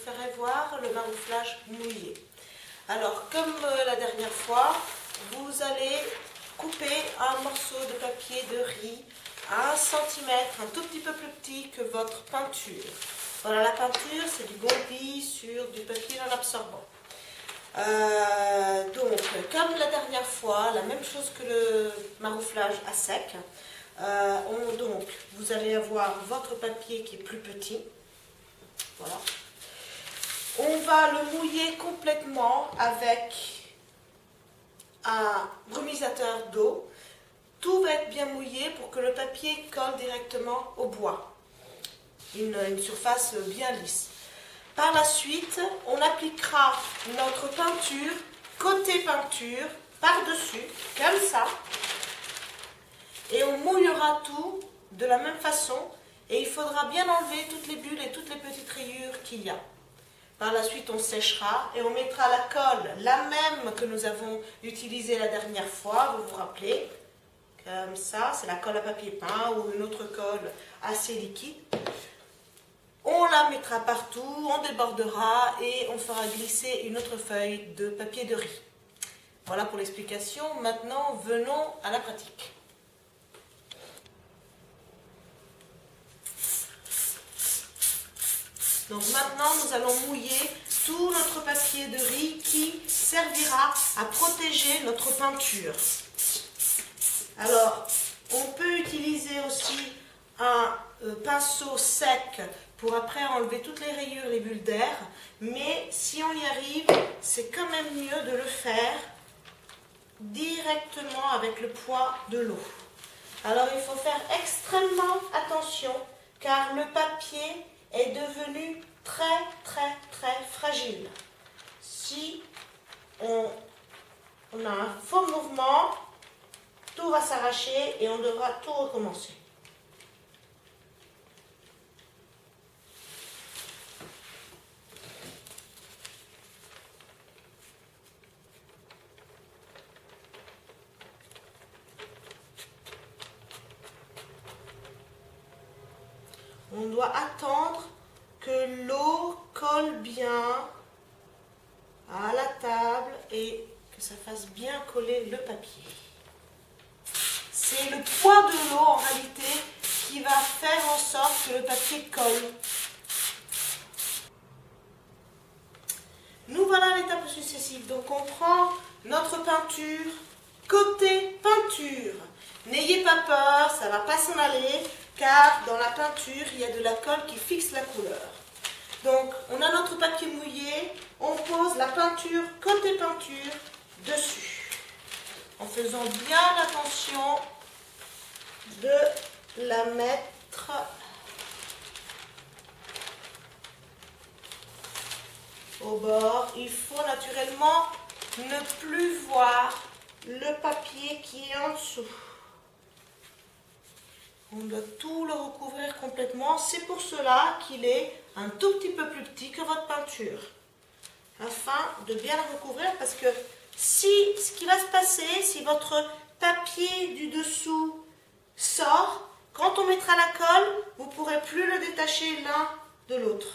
ferai voir le marouflage mouillé. Alors, comme la dernière fois, vous allez couper un morceau de papier de riz à 1 centimètre, un tout petit peu plus petit que votre peinture. Voilà, la peinture, c'est du bondi sur du papier non absorbant. Donc, comme la dernière fois, la même chose que le marouflage à sec. Donc, vous allez avoir votre papier qui est plus petit. Voilà. On va le mouiller complètement avec un brumisateur d'eau. Tout va être bien mouillé pour que le papier colle directement au bois. Une surface bien lisse. Par la suite, on appliquera notre peinture, côté peinture, par-dessus, comme ça. Et on mouillera tout de la même façon. Et il faudra bien enlever toutes les bulles et toutes les petites rayures qu'il y a. Par la suite, on séchera et on mettra la colle, la même que nous avons utilisée la dernière fois, vous vous rappelez. Comme ça, c'est la colle à papier peint ou une autre colle assez liquide. On la mettra partout, on débordera et on fera glisser une autre feuille de papier de riz. Voilà pour l'explication. Maintenant, venons à la pratique. Donc maintenant, nous allons mouiller tout notre papier de riz qui servira à protéger notre peinture. Alors, on peut utiliser aussi un pinceau sec pour après enlever toutes les rayures, les bulles d'air. Mais si on y arrive, c'est quand même mieux de le faire directement avec le poids de l'eau. Alors, il faut faire extrêmement attention car le papier est devenu très fragile. Si on a un faux mouvement, tout va s'arracher et on devra tout recommencer. On doit attendre que l'eau colle bien à la table et que ça fasse bien coller le papier. C'est le poids de l'eau en réalité qui va faire en sorte que le papier colle. Nous voilà à l'étape successive. Donc on prend notre peinture, côté peinture. N'ayez pas peur, ça ne va pas s'en aller, car dans la peinture, il y a de la colle qui fixe la couleur. Donc on a notre papier mouillé, on pose la peinture, côté peinture, dessus. En faisant bien attention de la mettre au bord. Il faut naturellement ne plus voir le papier qui est en dessous. On doit tout le recouvrir complètement. C'est pour cela qu'il est un tout petit peu plus petit que votre peinture. Afin de bien la recouvrir, parce que ce qui va se passer, si votre papier du dessous sort, quand on mettra la colle, vous ne pourrez plus le détacher l'un de l'autre.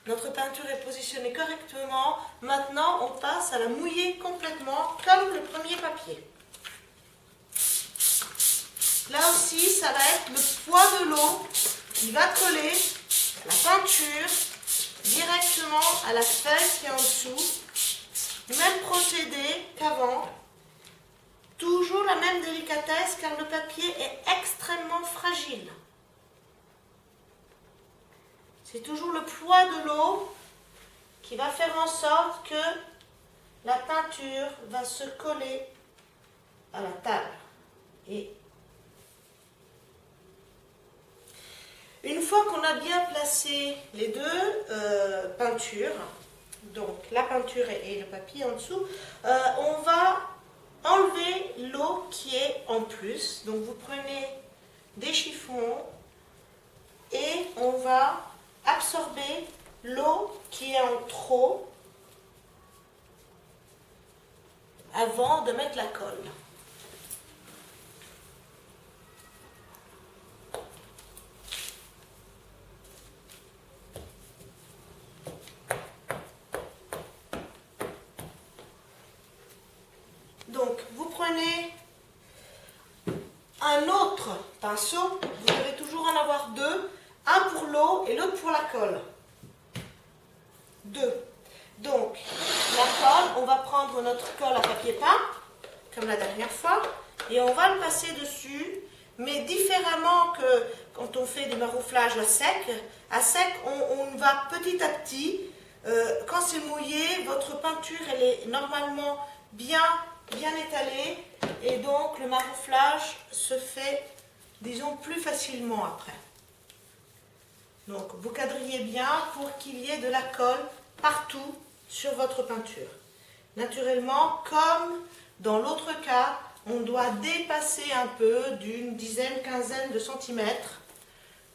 Notre peinture est positionnée correctement. Maintenant, on passe à la mouiller complètement comme le premier papier. Là aussi, ça va être le poids de l'eau qui va coller la peinture directement à la feuille qui est en dessous. Même procédé qu'avant. Toujours la même délicatesse car le papier est extrêmement fragile. C'est toujours le poids de l'eau qui va faire en sorte que la peinture va se coller à la table. Et une fois qu'on a bien placé les deux peintures, donc la peinture et le papier en dessous, on va enlever l'eau qui est en plus. Donc vous prenez des chiffons et on va absorber l'eau qui est en trop avant de mettre la colle. pinceau, vous devez toujours en avoir deux, un pour l'eau et l'autre pour la colle. Deux. Donc, la colle, on va prendre notre colle à papier peint, comme la dernière fois, et on va le passer dessus, mais différemment que quand on fait des marouflages à sec. À sec, on va petit à petit. Quand c'est mouillé, votre peinture, elle est normalement bien étalée, et donc le marouflage se fait, disons, plus facilement après. Donc, vous quadrillez bien pour qu'il y ait de la colle partout sur votre peinture. Naturellement, comme dans l'autre cas, on doit dépasser un peu d'une dizaine, quinzaine de centimètres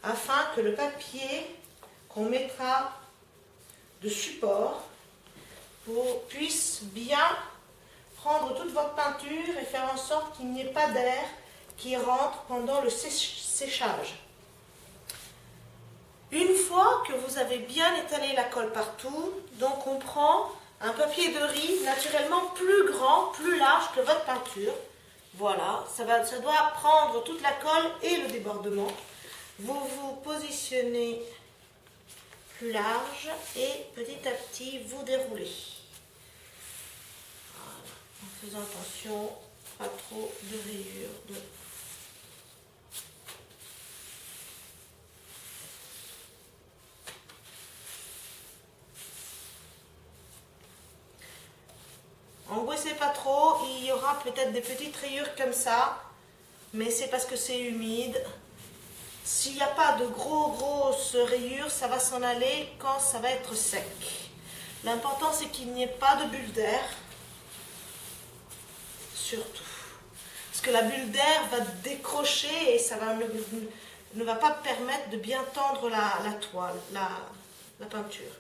afin que le papier qu'on mettra de support puisse bien prendre toute votre peinture et faire en sorte qu'il n'y ait pas d'air qui rentre pendant le séchage. Une fois que vous avez bien étalé la colle partout, donc on prend un papier de riz naturellement plus grand, plus large que votre peinture. Voilà, ça doit prendre toute la colle et le débordement. Vous vous positionnez plus large et petit à petit vous déroulez. Voilà, en faisant attention, pas trop de rayures. Embrassez pas trop, il y aura peut-être des petites rayures comme ça, mais c'est parce que c'est humide. S'il n'y a pas de grosses rayures, ça va s'en aller quand ça va être sec. L'important, c'est qu'il n'y ait pas de bulle d'air, surtout. Parce que la bulle d'air va décrocher et ça ne va pas permettre de bien tendre la toile, la peinture.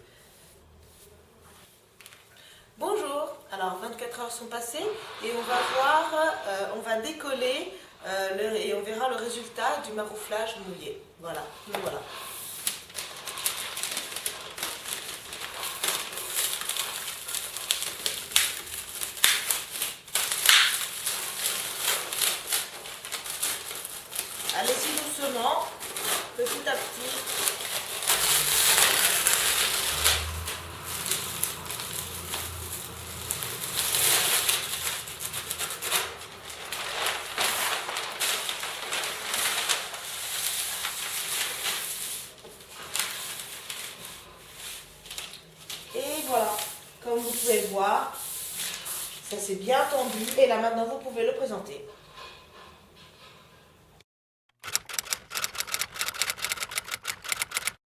Bonjour, alors 24 heures sont passées et on va voir, on va décoller et on verra le résultat du marouflage mouillé. Voilà, nous voilà. Allez-y doucement, petit à petit. Et voilà, comme vous pouvez le voir, ça s'est bien tendu. Et là maintenant, vous pouvez le présenter.